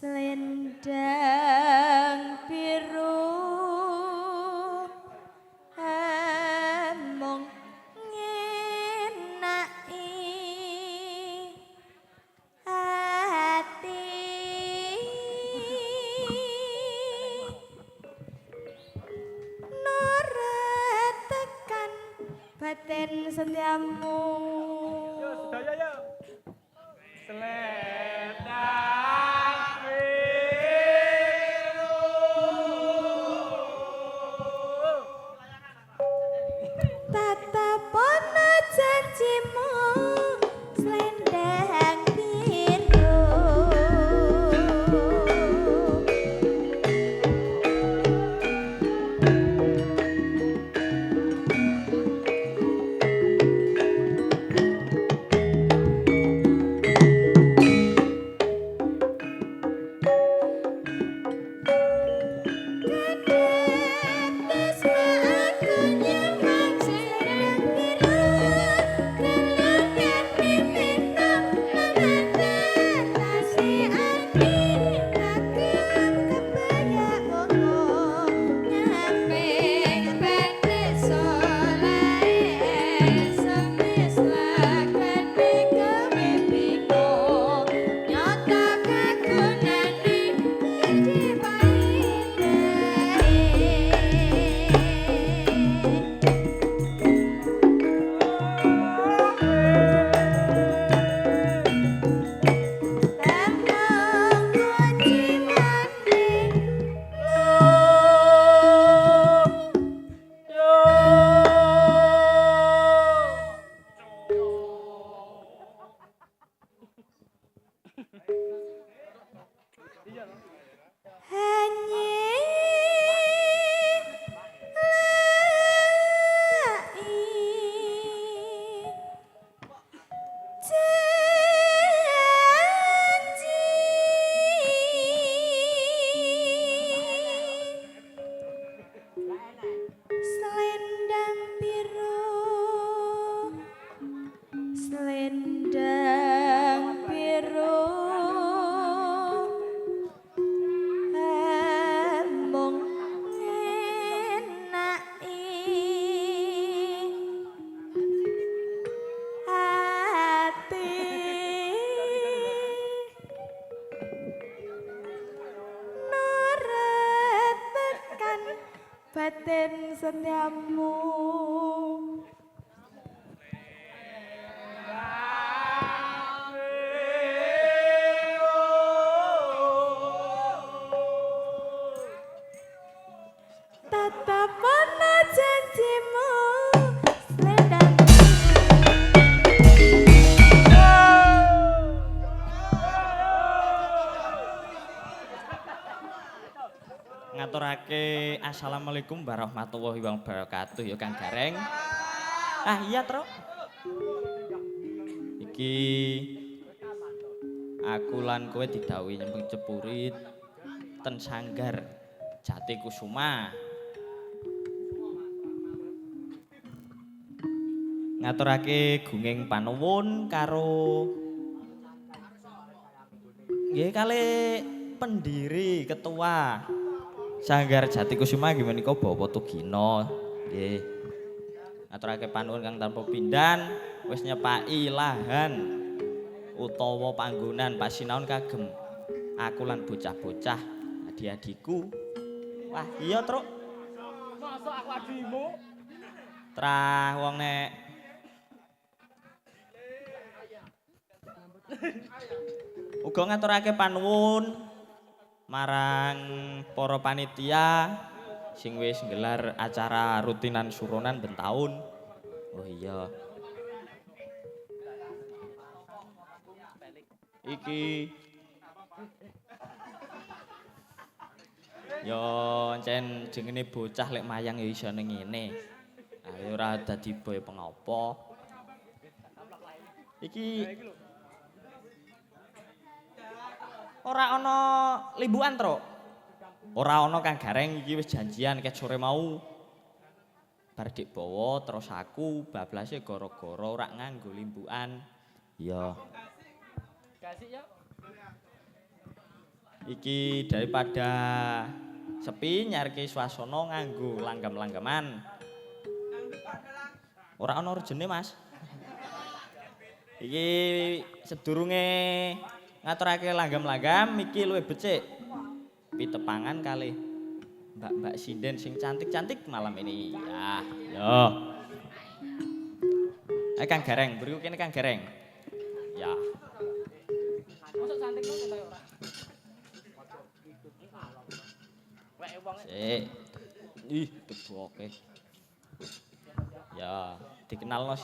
Selendang biru mung ngenaki hati Nora tekan batin setiamu sedaya ya selendang tatapono janjimu selendang biru Selendang biru Selendang biru mung ngenaki hati Noret tekan batin setiamu tatapono Assalamualaikum warahmatullahi wabarakatuh ya Kang Gareng. Ah iya Tro. Iki aku lan kowe didhawuhi nyempeng cepurit ten Sanggar Jati Kusuma. Ngaturake gunging panuwun karo nggih kalih pendiri ketua Sanggar Jati Kusuma nggih menika Bapak Tugino nggih. Ngaturake panuwun kang tanpa pindan wis nyepaki lahan utawa panggonan pasinaon kagem aku lan bocah-bocah adik-adikku. Wah, iya, Truk. Masa aku adimu? Trah wong nek uga ngaturake panuwun marang para panitia sing wis nggelar acara rutinan suronan ben taun. Oh iya. Iki yo encen jengene bocah lek mayang ya iso ning ngene. Ayo ora dadi boy pengapa. Iki ora ana limbukan, Truk. Ora ana Kang Gareng iki wis janjian ket sore mau. Bar dik bawa terus aku bablase gara-gara ora nganggo limbukan. Iya. Kasih ya. Iki daripada sepi nyarke swasana nganggo langgam-langgaman. Ora ana rejene, Mas. Iki sedurunge ngaturake langgam-langgam iki luwih becik. Pitepangan kalih Mbak-mbak sinden sing cantik-cantik malam ini. Ya, yo. Kang Gareng, beriku kene Kang Gareng. Ya. Masuk cantik kok kaya ora. Wek wong. Sik. Ih, deboke. Ya, dikenalno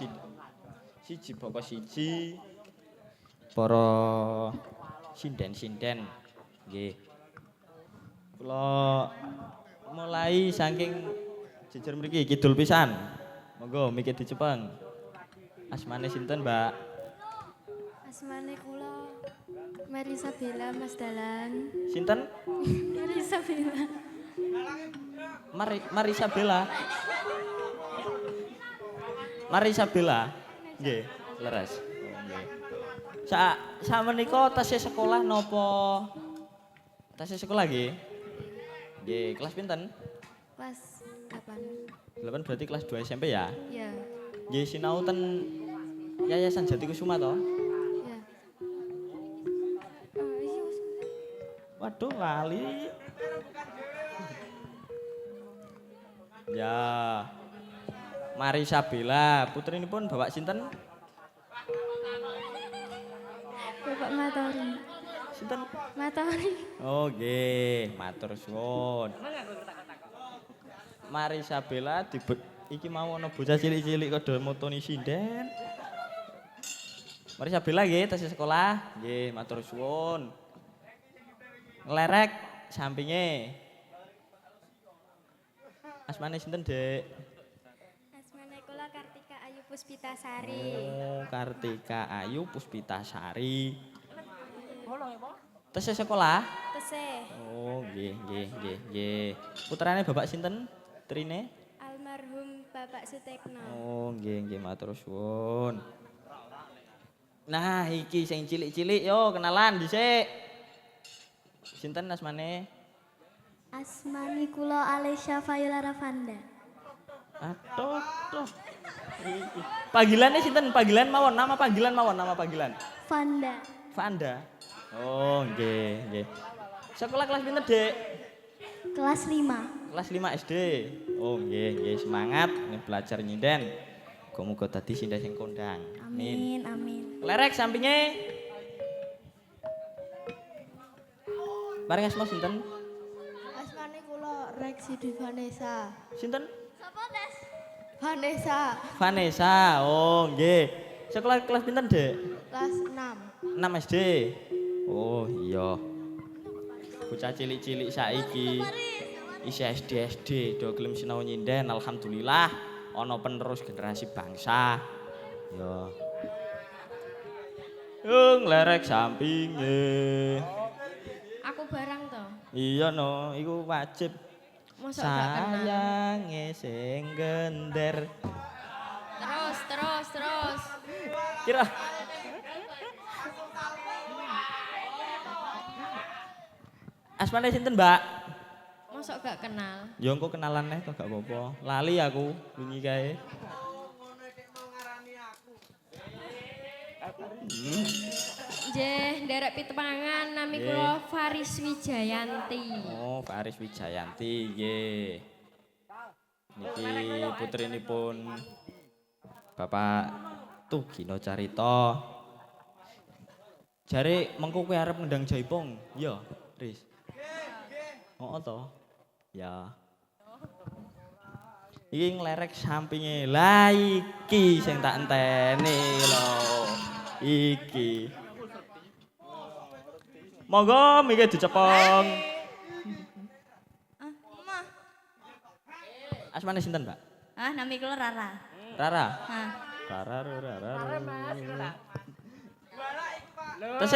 siji pokok siji. Para sinden-sinden nggih. Kula mulai saking jejer mriki kidul pisan. Monggo mikir dicepeng. Asmane sinten, Mbak? Asmane kula Marisa Bella Mas Dalan. Sinten? Marisa Bella. Marisa Bella. Marisa Bella. Nggih, leres. Oh, nggih. Sak menika tasih sekolah napa? Tasih sekolah nggih. Nggih, kelas pinten? Kelas 8. 8 berarti kelas 2 SMP ya? Ya. Nggih sinau ten Yayasan Jati Kusuma to? Ya. Oh, iya. Waduh lali. Ya. Marisa Bella, putrinipun Bapak sinten? Bapak Matori. Sinten? Matori. Oh nggih, matur suwun. Marisa Bella iki mau ana bocah cilik-cilik kok do motoni sinden. Marisa Bella nggih tasih sekolah. Nggih, matur suwun. Nglerek sampinge. Asmane sinten, Dek? Asmane kula Kartika Ayu Puspitasari. Oh, Kartika Ayu Puspitasari. Bolong ya, Pak? Tasih sekolah? Tesih. Oh, nggih. Putrane Bapak sinten? Trine? Almarhum Bapak Sutekno. Oh, nggih, matur suwun. Nah, iki sing cilik-cilik yo kenalan dhisik. Sinten asmane? Asmani kula Alesya Fayula Ravanda. Aduh, tuh. Iki. Panggilannya sinten? Panggilan mawon, nama panggilan. Vanda. Vanda. Oh, nggih. Sekolah kelas pinten, Dek? Kelas 5. Kelas 5 SD. Oh, nggih, semangat nih belajar nyinden. Muga-muga dadi sinden sing kondang. Amin. Lerek sampinge. Bareng asma sinten? Asmane kula Reksidi Vanessa. Sinten? Sapa, Des? Vanessa. Vanessa. Oh, nggih. Sekolah kelas pinten, Dek? Kelas 6. 6 SD. Oh, iya. Bocah cilik-cilik saiki. isi SD do gelem sinau nyinden alhamdulillah ana penerus generasi bangsa. Ya. Nglerek sampinge. Aku barang to. Iya no, iku wajib. Mosok gak kenal. Sayange sing gender. Terus. Kira. Asmane sinten, Mbak? Mosok gak kenal. Ya engko kenalan neh kok gak apa-apa. Lali aku wingi kae. Nggih, nderek pitepangan nami Nggih. kula Faris Wijayanti. Oh, Faris Wijayanti nggih. Niki putrinipun Bapak Tugino Carita. Jare mengko kowe arep ngendang jaipong. Iya, Riz. Oh, to. Ya. Iki nglerek sampinge. Lah iki sing tak enteni lho. Iki. Monggo miki dicepong. Mah. Asmane sinten, Mbak? Nami kula Rara. Rara. Hah. Rara. Terus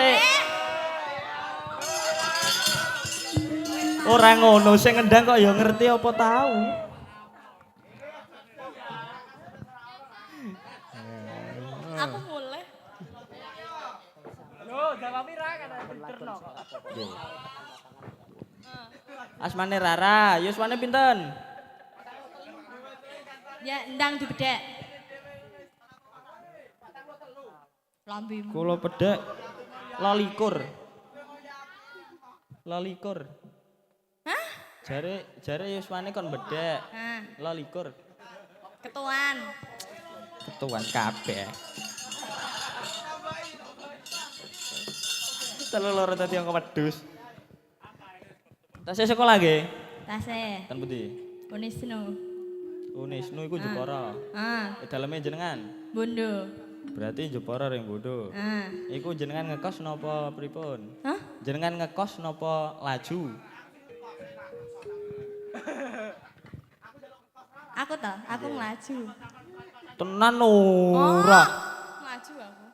ora ngono sing ngendang kok ya ngerti apa tahu. Aku mulai. Loh, jawab pira kan pinterno kok. Nggih. Asmane Rara, yuswane pinten? Ya ndang dibedek. Lambimu. Kula pedhek 12. 12. Hah? Jare yuswane kon bedhek. Hah, 12. ketuan. Ketuan kabeh. Telu loro tadi yang wedhus. Tasih sekolah nggih? Tase. Ten pundi? Unisnu. Unisnu iku Jepara. Daleme jenengan? Bondo. Berarti Jepara ring Bodo. Iku jenengan ngekos napa pripun? Hah? Jenengan ngekos napa laju? Aku toh, aku ngelaju. Tenan ora. Ngelaju aku.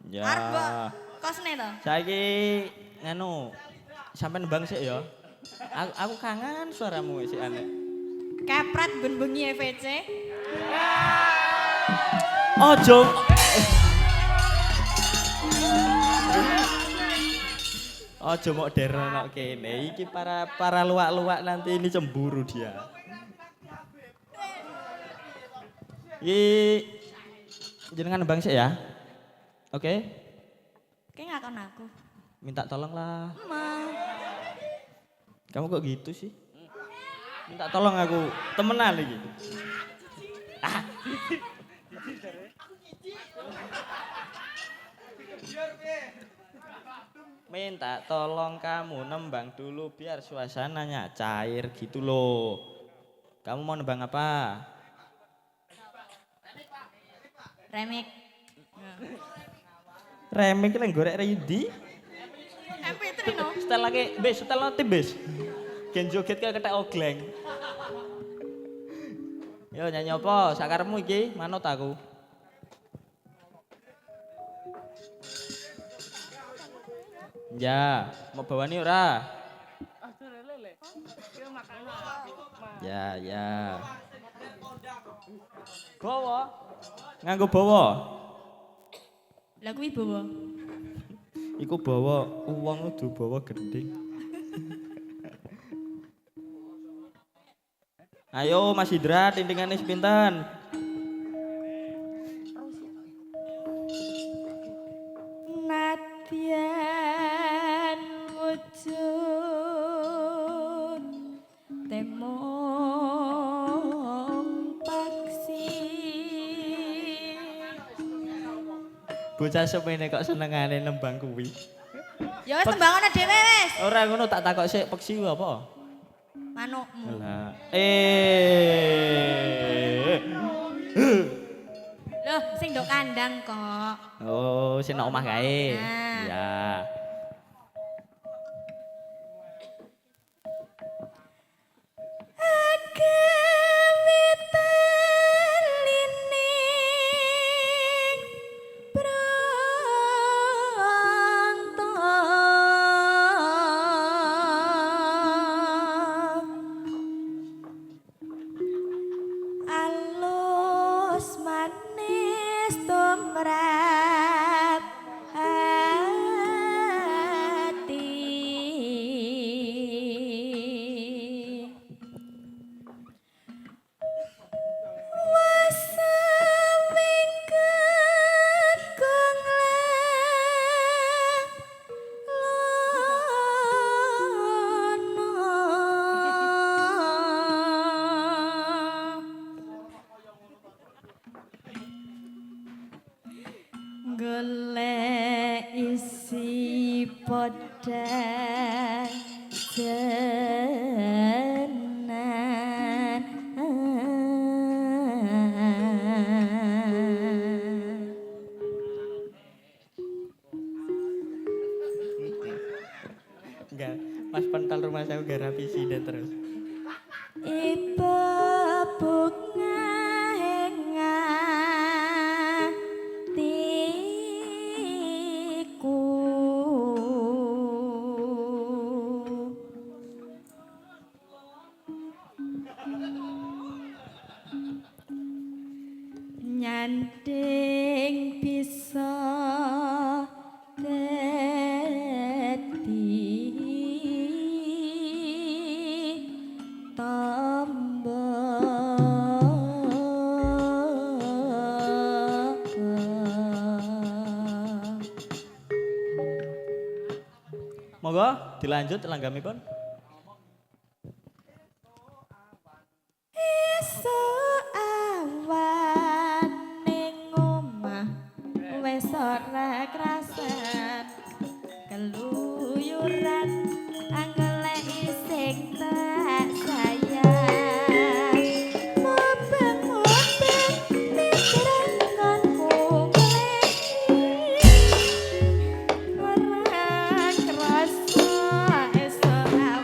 Ya. Arep mbok kosne toh? Saiki nganu sampean nembang sik ya. Aku kangen suaramu sik aneh. Kepret ben bengi EVC. Ojo. Ojo mok derono kene. Iki para luwak-luwak nanti ini cemburu dia. Iki jenengan nembang sik ya. Oke? Kayak ngakon aku. Minta tolong lah. Ma. Kamu kok gitu sih? Minta tolong aku. Temenan iki. Ah. Minta tolong kamu nembang dulu biar suasananya cair gitu loh. Kamu mau nembang apa? Remik. Remik yang gorek Ridi. MP3 no. Setel lagi, setel nanti bes. Gen joget kayak ketek ogleng. Yo nyanyi apa? Sakarmu iki, manut aku. Ya, mau bawani ora? Lele. Kira makanan. Ya. Bawa. Nganggo bawa. Lah kuwi bawa. Iku bawa uang kudu bawa gede. Ayo Mas Hidra, tintingane sepinten? Nadyan wujud temong paksi. Bocah semene kok senengane nembang kuwi. Ya wis tembangane dhewe wis. Ora ngono tak takok sik peksi ku apa? Manukmu. Lah. Loh, sing ndok kandang kok. Oh, sing nang omah kae. Nah. Ya. golek isi podang jenan. Enggak, pas pental rumah saya gak rapi sih dan terus. Ibu bunga hatiku nyanding bisa dadi Monggo dilanjut langgamipun. Esuk awan ning omah wis ora krasan keluyuran anggolek sing tak sayang mobeng-mobeng pikiran ngonmu ora krasa esuk awan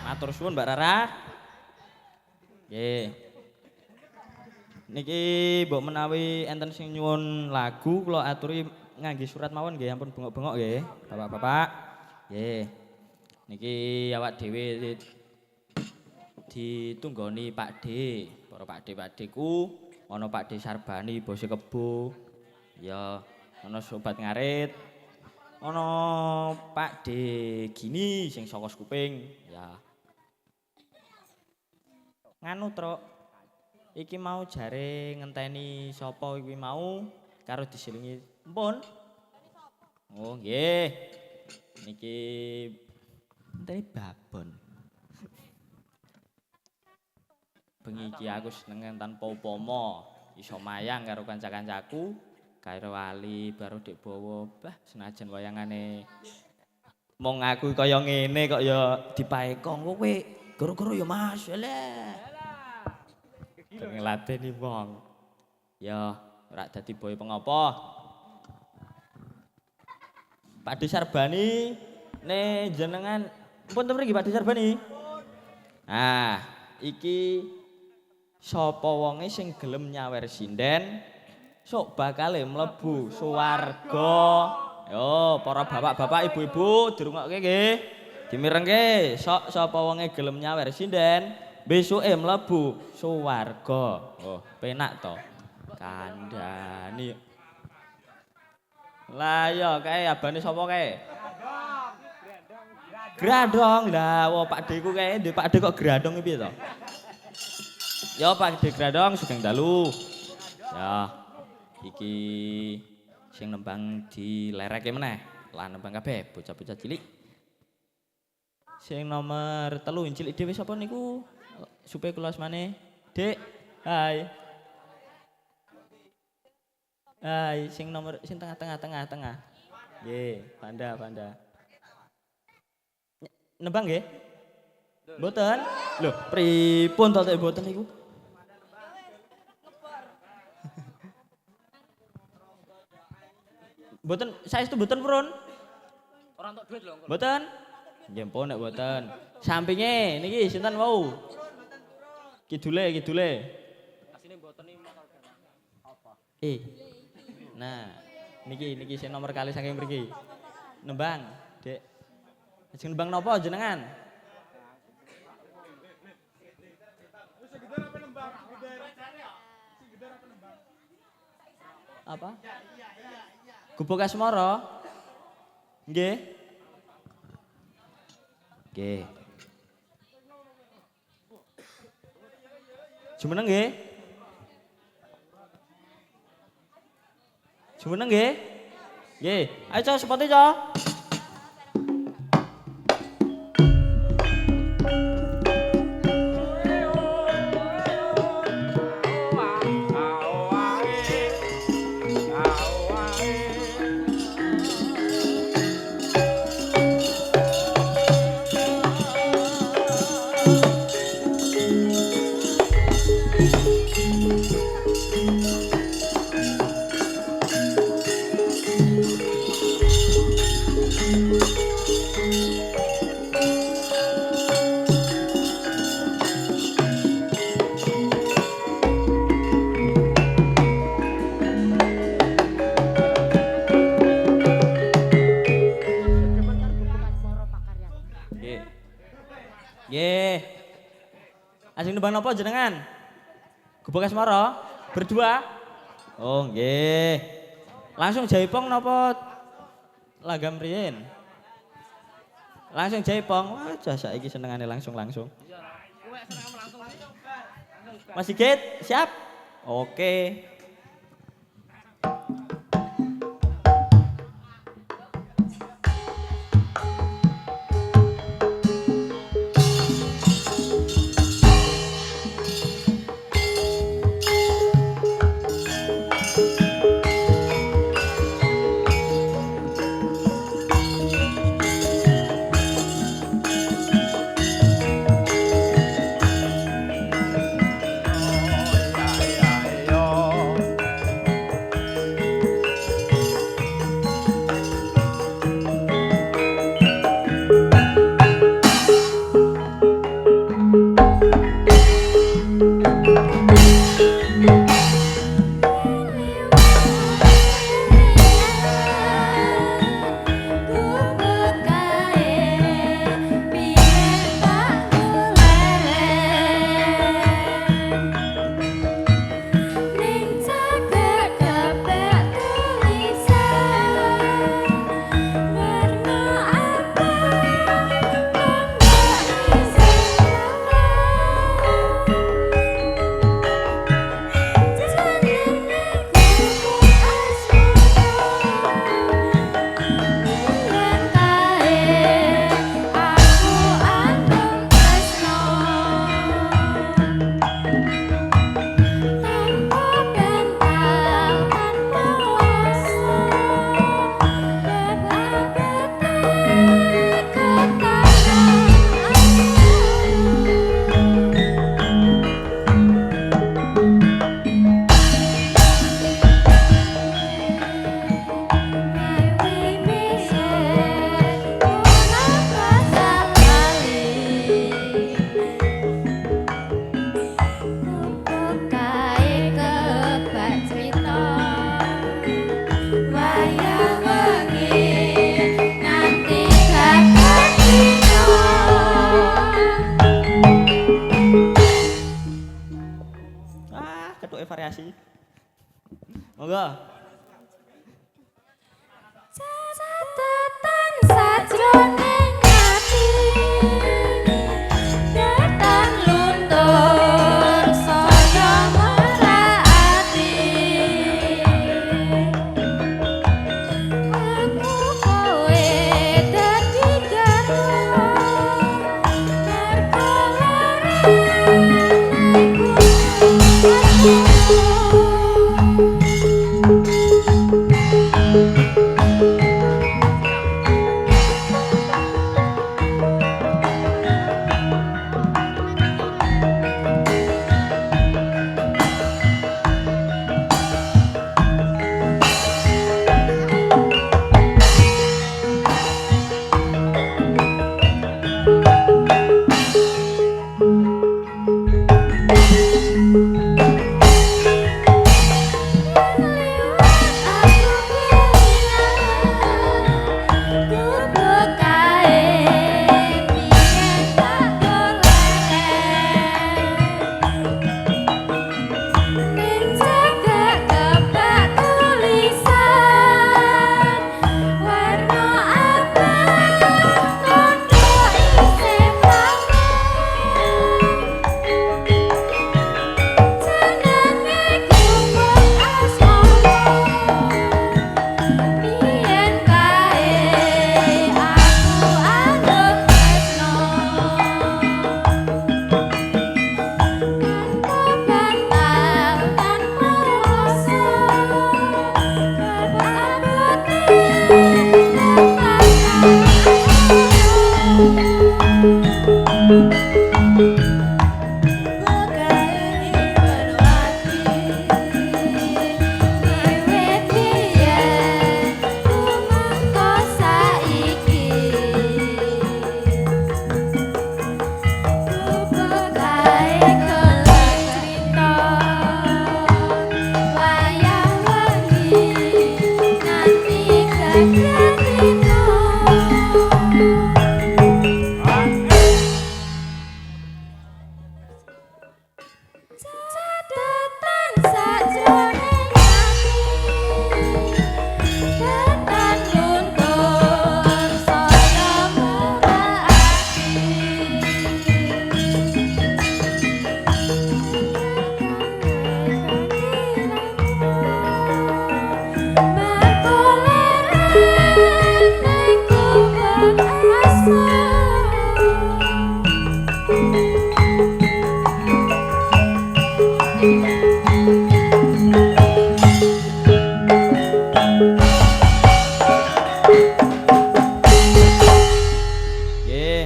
matur suwun Mbak Rara. Nggih. Niki mbok menawi enten sing nyuwun lagu kula aturi ngangge surat mawon nggih ampun bengok-bengok nggih Bapak-bapak. Nggih. Niki awak dhewe ditunggoni Pak D. Para Pak D ku ana Pak D Sarbani bose kebo. Ya ana sobat ngarit. Ana Pak D Gini sing saka Skuping. Ya. Nganu Truk. Iki mau jare ngenteni sapa iki mau karo disilingi empun. Oh nggih. Niki ngenteni babon. Bengi iki aku seneng tanpa upama iso mayang karo kanca-kancaku, karo Ali baru Dik Bowo. Bah senajan wayangane mong aku kaya ngene kok ya dipaekong kowe. Goro-goro ya Mas. Alah. Ngeladeni wong. Ya, ora dadi boy pengapa. Pak D Sarbani ne jenengan pun to mriki Pak D Sarbani? Nah, iki sapa wonge sing gelem nyawer sinden sok bakale mlebu swarga. Yo, para bapak-bapak, ibu-ibu dirungokke nggih. Dimirengke sok sapa wonge gelem nyawer sinden besuke mlebu swarga. Oh, penak to. Kandhani. Lah ya kae abane sapa kae? Grandong. Lah wo Pak D ku kae, Pak D kok grandong piye to? Ya Pak D grandong sugeng dalu. Ya. Iki sing nembang dilereke meneh. Lah nembang kabeh bocah-bocah cilik. Sing nomor 3 cilik dhewe sapa niku? Supaya kula asmane Dek. Hai. Hai, sing nomor sing tengah. Nggih, Panda. Nembang nggih? Mboten? Lho, pripun to mboten niku? Mboten, saestu mboten purun? Ora entuk duit lho. Mboten? Nggih mpun nek mboten. Sampinge niki sinten wau? Kidule. Asine mboten iki masalah apa? Nah, niki sing nomor kali saking mriki. Nembang, Dek. Sing nembang napa jenengan? Apa? Gubuk Asmara? Nggih. Nggih. Jumeneng nggih? Jumeneng nggih? Nggih. Ayo Cok, sepote Cok. Ajeng nembang napa jenengan? Gubuk Asmara? Berdua? Oh nggih. Langsung jaipong napa langgam riyin? Langsung jaipong. Wah, saiki senengane langsung. Iya, kowe seneng langsung. Mas Sigit, siap? Oke. Monggo. Catatan sajroning ati Datang luntur saya merati Aku kowe dadi garwa Mergo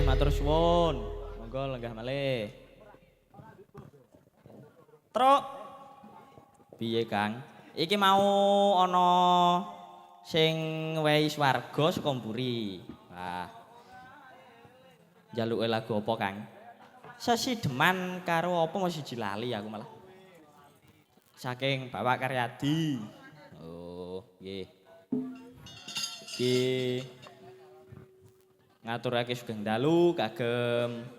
Matur suwun. Monggo lenggah malih. Truk. Piye, Kang? Iki mau ana sing wehi swarga saka mburi. Wah. Njaluke lagu apa, Kang? Sesideman karo apa mau siji lali aku malah. Saking Bapak Karyadi. Oh, nggih. Iki ngaturake sugeng dalu kagem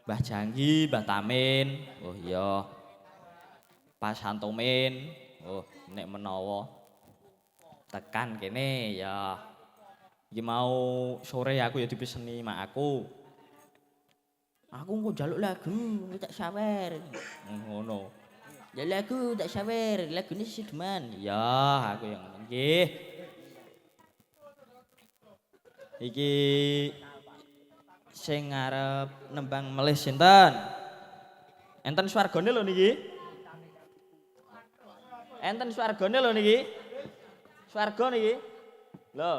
Mbah Janggi, Mbah Tamin. Oh iya. Pak Santomin. Oh, nek menawa tekan kene ya. Iki mau sore aku ya dipeseni mak aku. Aku engko njaluk lagu, tak sawer. Ngono. Ya lagu tak sawer, lagune Sideman. Ya, aku yang nggih. Iki sing ngarep nembang melih sinten? Enten swargane lho niki. Enten swargane lho niki. Swarga niki. Lho.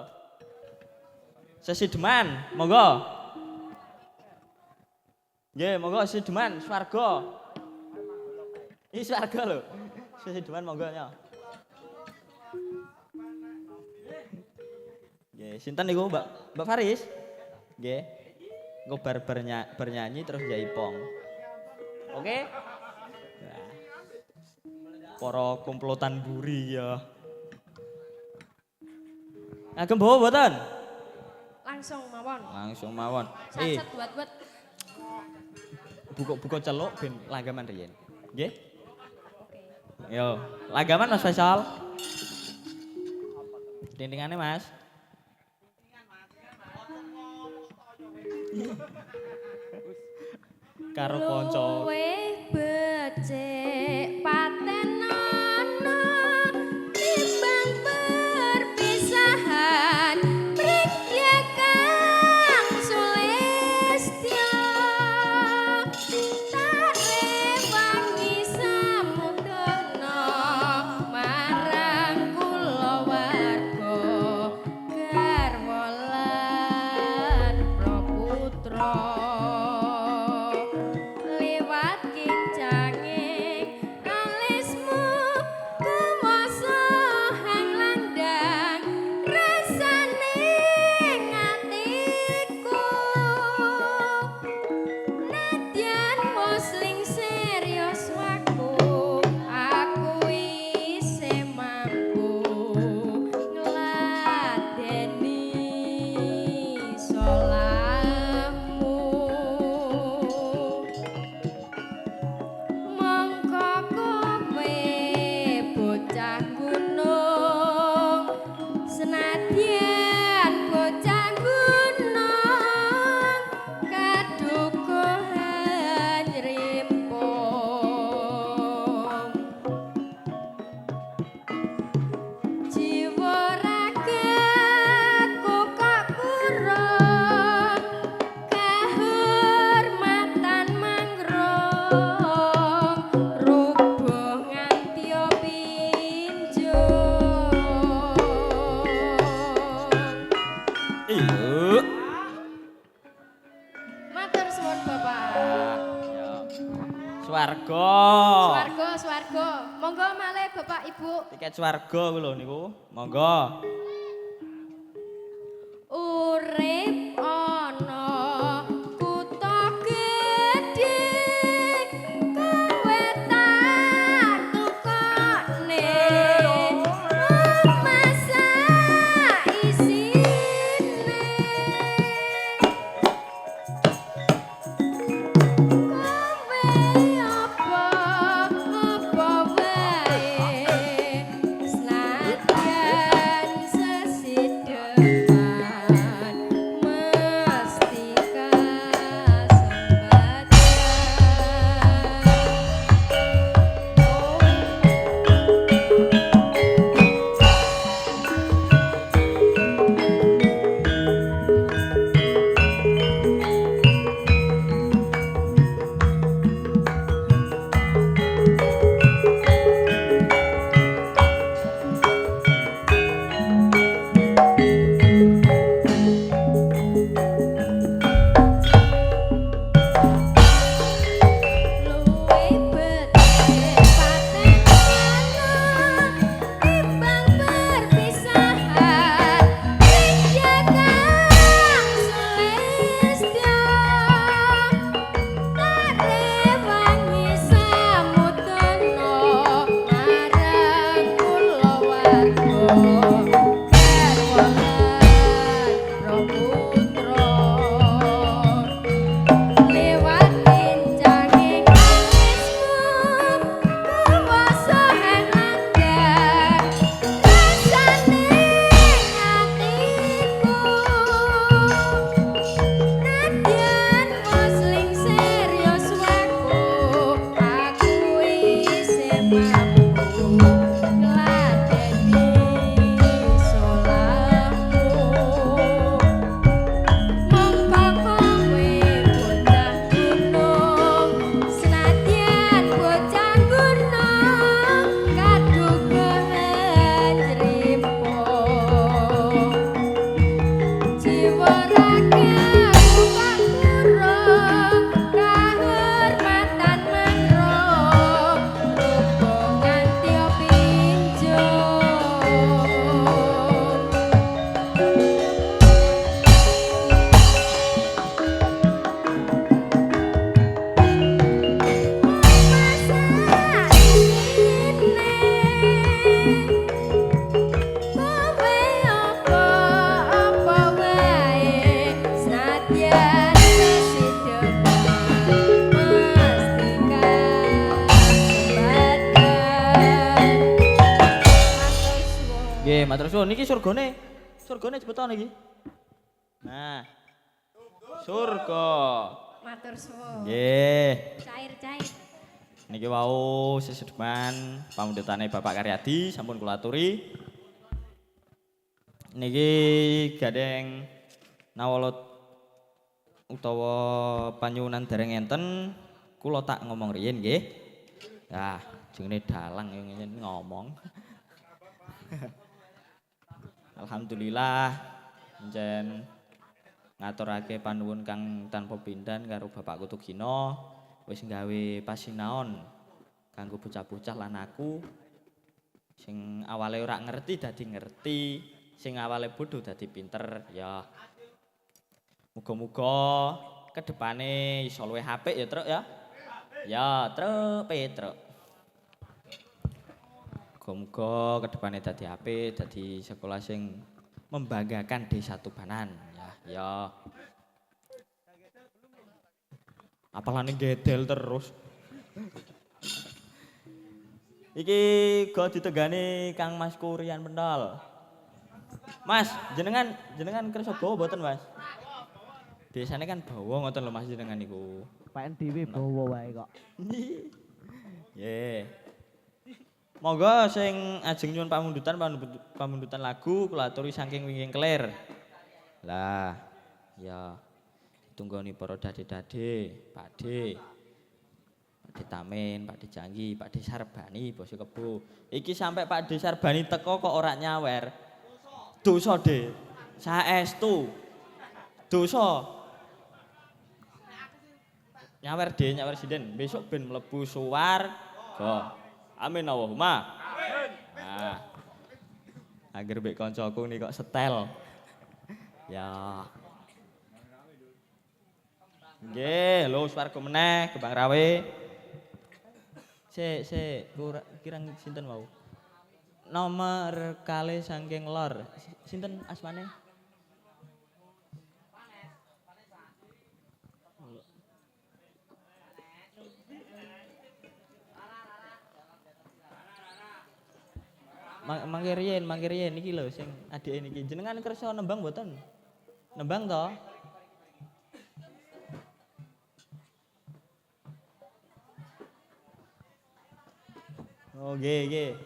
Sesideman, monggo. Nggih, monggo Sideman swarga. Iki swarga lho. Sesideman monggo ya. Nggih, sinten niku Mbak Faris? Nggih. Engko bernyanyi terus jaipong. Oke? Nah. Para komplotan buri ya. Agem bawa mboten? Langsung mawon. Langsung mawon. Sat buat-buat. Buka celuk ben langgaman riyen. Nggih? Oke. Yo, langgaman Mas Faisal. Dindingane Mas. Karo kanca. Luwih becik patenana timbang perpisahan Pringya kang sulistya tarewangi samudana marang kulawarga garwa lan praputra liwat kincanging alismu kuwasa hang landang rasaning atiku nadyan musling serius waku aku isih mampu ngladeni salahmu mongko kowe bocah gunung senadyan bocah gunung kadukuhan rimpung jiwa ragaku kok kurang kahormatan manggrong rubuh nganti pinjung Iya. matur suwun Bapak Swarga. swarga monggo malih Bapak Ibu Tiket swarga ku lho niku. Monggo. urip ana kutha gedhe kowe tak tukokne masa isine kowe apa wae senadyan matur suwun. Niki surgane. Surgane cepetan iki. Nah. Surga. Matur suwun. Nggih. Cair-cair. Niki wau sesedeman pamundhutane Bapak Karyadi sampun kula aturi. Niki gandeng nawala utawa panyuwunan dereng enten kula tak ngomong riyin nggih. Nah, jenenge dalang yang ngomong. Alhamdulillah njen ngaturake panuwun kang tanpa pindan karo Bapak Kutugina wis nggawe pasinaon kanggo bocah-bocah lan aku sing awale ora ngerti dadi ngerti, sing awale bodho dadi pinter ya. Muga-muga kedepane iso luwih apik ya, Truk ya. Ya, Truk, Petruk. Muga-muga kedepane dadi apik, dadi sekolah sing membanggakan Desa Tubanan ya. Ya. Apalane gedel terus. Iki go ditegani Kang Mas Kurian Pentol. Mas, jenengan kersa bawa mboten, Mas? Biasanya kan bawa ngoten lho Mas jenengan niku. Pak dhewe bawa wae kok. Nggih. Monggo sing ajeng nyuwun pamundutan lagu kula aturi saking wingking kelir. Lah, ya ditunggoni para dade-dade, Pakde. Pakde Tamin, Pakde Janggi, Pakde Sarbani, Bose Kebo. Iki sampai Pakde Sarbani teko kok ora nyawer. Dosa, De. Saestu. Dosa. Nyawer De, nyawer sinden. Besok ben mlebu suwarga. Amin Allahumma. Amin. Nah. Agar mbek kancaku nih kok setel. Ya. Nggih, lho swarga meneh Gebang Rawe. Kirang sinten wau? Nomor kalih saking lor. Sinten asmane? Mangke riyen iki lho sing adike niki. Jenengan kersa nembang mboten? Nembang to? Oh, nggih.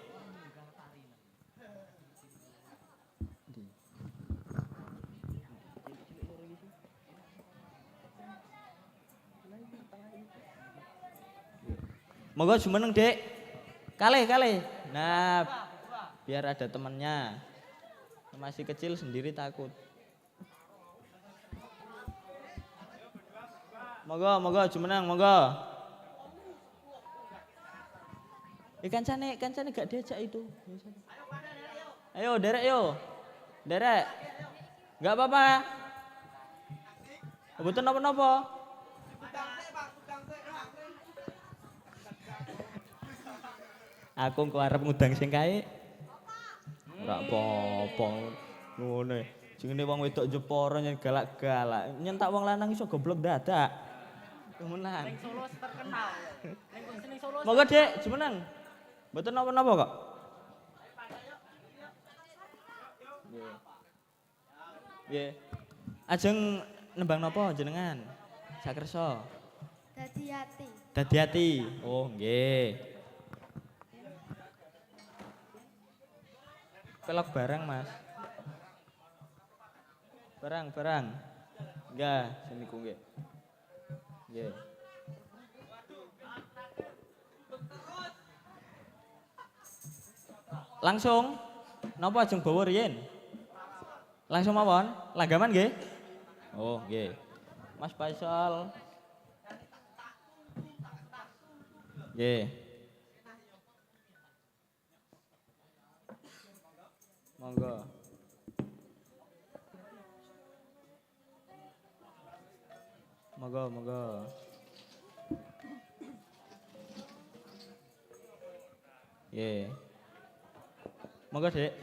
Monggo jumeneng, Dek. Kalih. Nah, biar ada temannya. Masih kecil sendiri takut. Monggo jumeneng, monggo. Kancane gak diajak itu. Ayo, derek yo. Derek. Enggak apa-apa. Mboten napa-napa. Aku kok arep ngundang sing kae. Ora apa-apa. Ngono. Jenenge wong wedok Jepara nyen galak-galak. Nyentak wong lanang iso goblok dadak. Menang. Ning Solo terkenal. Ning Solo. Monggo, Dek, jumeneng. Mboten napa-napa kok. Nggih. Ajeng nembang napa jenengan? Sakersa. Dadi ati. Dadi ati. Oh, nggih. Pelok barang, Mas. Barang. Enggak, seniku nggih. Nggih. Langsung napa ajeng bawa riyen? Langsung mawon, langgaman nggih? Oh, nggih. Mas Faisal. Nggih. Monggo. Nggih. Monggo, Dek.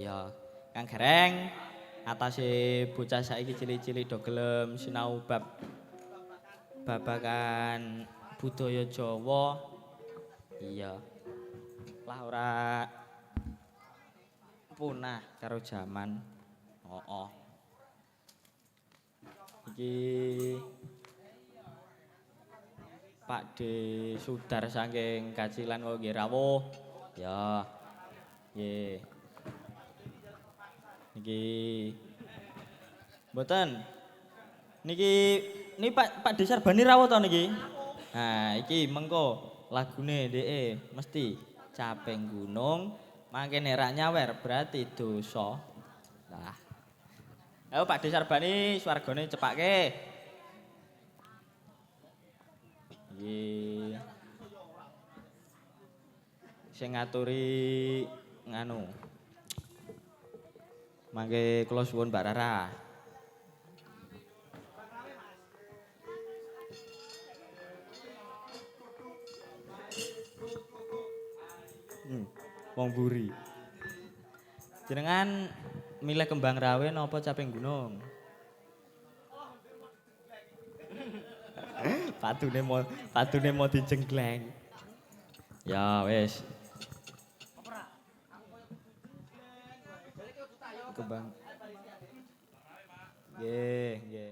Ya, Kang Gareng atase bocah saiki cilik-cilik do gelem sinau babagan budaya Jawa. Iya. Lah ora punah karo jaman. Oh. Iki Pak D Sudar saking Kacilan kok nggih rawuh. Ya. Nggih. Niki mboten. Niki Pak D Sarbani rawuh to niki? Nah, iki mengko lagune ndeke mesti caping gunung mangke nek ra nyawer berarti dosa. Nah. Ayo Pak D Sarbani swargane cepake. Nggih. Sing ngaturi nganu. Mangke kula suwun Mbak Rara. Wong Buri. Jenengan milih kembang rawe napa caping gunung? Patune mau dijenggleng. Ya wis. Kembang. Nggih.